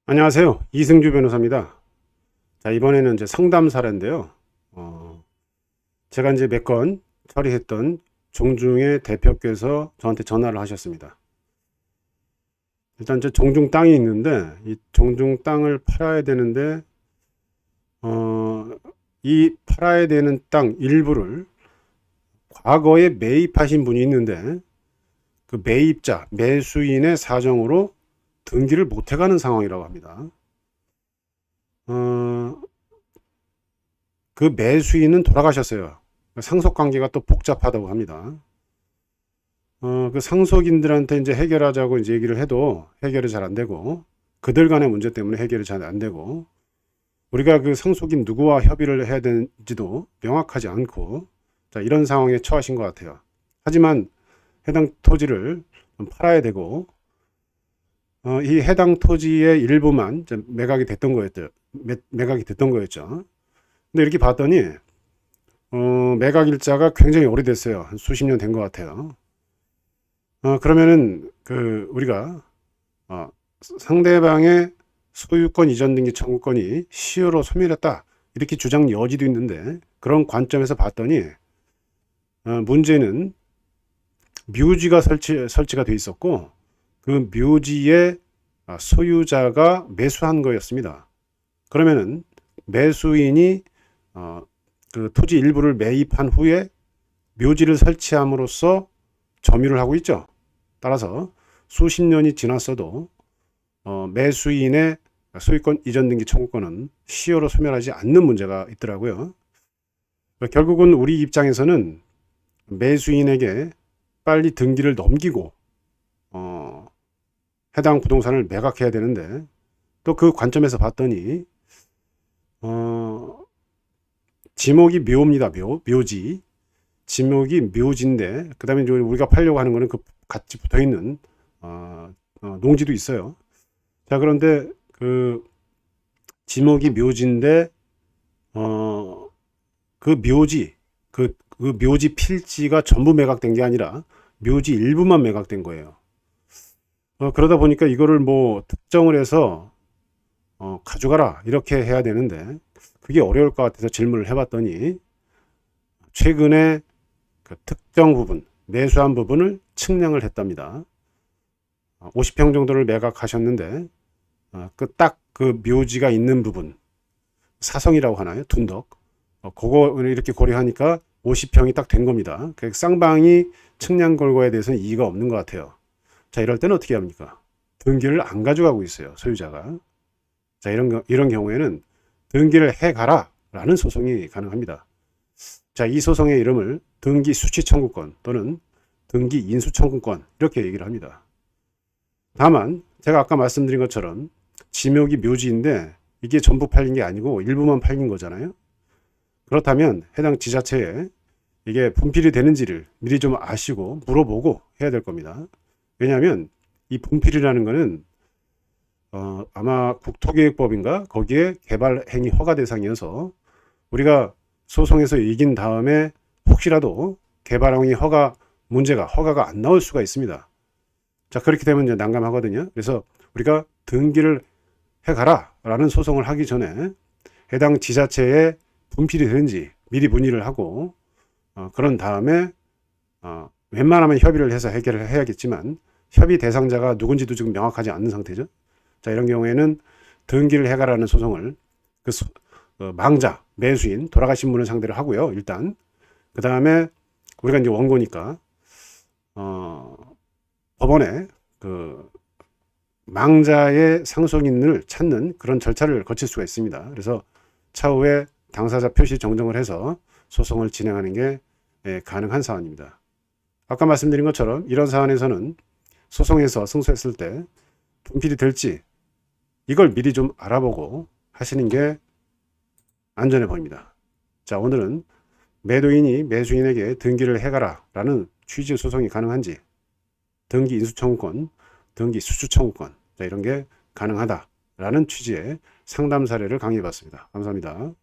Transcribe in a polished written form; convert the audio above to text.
안녕하세요. 이승주 변호사입니다. 자, 이번에는 이제 상담 사례인데요. 제가 이제 몇 건 처리했던 종중의 대표께서 저한테 전화를 하셨습니다. 일단 이제 종중 땅이 있는데, 이 종중 땅을 팔아야 되는데, 이 팔아야 되는 땅 일부를 과거에 매입하신 분이 있는데, 그 매입자, 매수인의 사정으로 등기를 못 해가는 상황이라고 합니다. 어, 그 매수인은 돌아가셨어요. 상속 관계가 또 복잡하다고 합니다. 그 상속인들한테 이제 해결하자고 이제 얘기를 해도 해결이 잘 안 되고, 그들 간의 문제 때문에 해결이 잘 안 되고, 우리가 그 상속인 누구와 협의를 해야 되는지도 명확하지 않고, 자, 이런 상황에 처하신 것 같아요. 하지만 해당 토지를 좀 팔아야 되고, 이 해당 토지의 일부만 이제 매각이 됐던 거였죠. 매각이 됐던 거였죠. 근데 이렇게 봤더니 매각 일자가 굉장히 오래됐어요. 한 수십 년 된 것 같아요. 그러면은 그 우리가 상대방의 소유권 이전 등기 청구권이 시효로 소멸했다 이렇게 주장 여지도 있는데, 그런 관점에서 봤더니 문제는 묘지가 설치가 돼 있었고, 그 묘지의 소유자가 매수한 거였습니다. 그러면은 매수인이 그 토지 일부를 매입한 후에 묘지를 설치함으로써 점유를 하고 있죠. 따라서 수십 년이 지났어도 매수인의 소유권 이전 등기 청구권은 시효로 소멸하지 않는 문제가 있더라고요. 결국은 우리 입장에서는 매수인에게 빨리 등기를 넘기고 해당 부동산을 매각해야 되는데, 또 그 관점에서 봤더니 지목이 묘입니다. 묘지. 지목이 묘지인데, 그 다음에 우리가 팔려고 하는 거는 그 같이 붙어 있는 농지도 있어요. 자, 그런데 그 지목이 묘지인데, 그 묘지, 그 묘지 필지가 전부 매각된 게 아니라 묘지 일부만 매각된 거예요. 그러다 보니까 이거를 뭐 특정을 해서 가져가라 이렇게 해야 되는데, 그게 어려울 것 같아서 질문을 해봤더니 최근에 그 특정 부분, 매수한 부분을 측량을 했답니다. 50평 정도를 매각하셨는데 그 딱 그 묘지가 있는 부분, 사성이라고 하나요? 둔덕. 그거 이렇게 고려하니까 50평이 딱 된 겁니다. 그 쌍방이 측량 결과에 대해서는 이의가 없는 것 같아요. 자, 이럴 때는 어떻게 합니까? 등기를 안 가져가고 있어요, 소유자가. 자, 이런 경우에는 등기를 해가라 라는 소송이 가능합니다. 자, 이 소송의 이름을 등기 수취 청구권 또는 등기 인수 청구권 이렇게 얘기를 합니다. 다만 제가 아까 말씀드린 것처럼 지목이 묘지인데 이게 전부 팔린 게 아니고 일부만 팔린 거잖아요. 그렇다면 해당 지자체에 이게 분필이 되는지를 미리 좀 아시고 물어보고 해야 될 겁니다. 왜냐하면 이 분필이라는 거는 아마 국토계획법인가 거기에 개발행위 허가 대상이어서 우리가 소송에서 이긴 다음에 혹시라도 개발행위 허가가 안 나올 수가 있습니다. 자, 그렇게 되면 이제 난감하거든요. 그래서 우리가 등기를 해가라 라는 소송을 하기 전에 해당 지자체에 분필이 되는지 미리 문의를 하고 그런 다음에 웬만하면 협의를 해서 해결을 해야겠지만, 협의 대상자가 누군지도 지금 명확하지 않는 상태죠. 자, 이런 경우에는 등기를 해가라는 소송을 그 망자, 매수인, 돌아가신 분을 상대로 하고요. 일단 그 다음에 우리가 이제 원고니까 법원에 그 망자의 상속인을 찾는 그런 절차를 거칠 수가 있습니다. 그래서 차후에 당사자 표시 정정을 해서 소송을 진행하는 게 가능한 사안입니다. 아까 말씀드린 것처럼 이런 사안에서는 소송에서 승소했을 때 분필이 될지 이걸 미리 좀 알아보고 하시는 게 안전해 보입니다. 자, 오늘은 매도인이 매수인에게 등기를 해가라 라는 취지의 소송이 가능한지, 등기 인수청구권, 등기 수주청구권, 자, 이런 게 가능하다라는 취지의 상담 사례를 강의해 봤습니다. 감사합니다.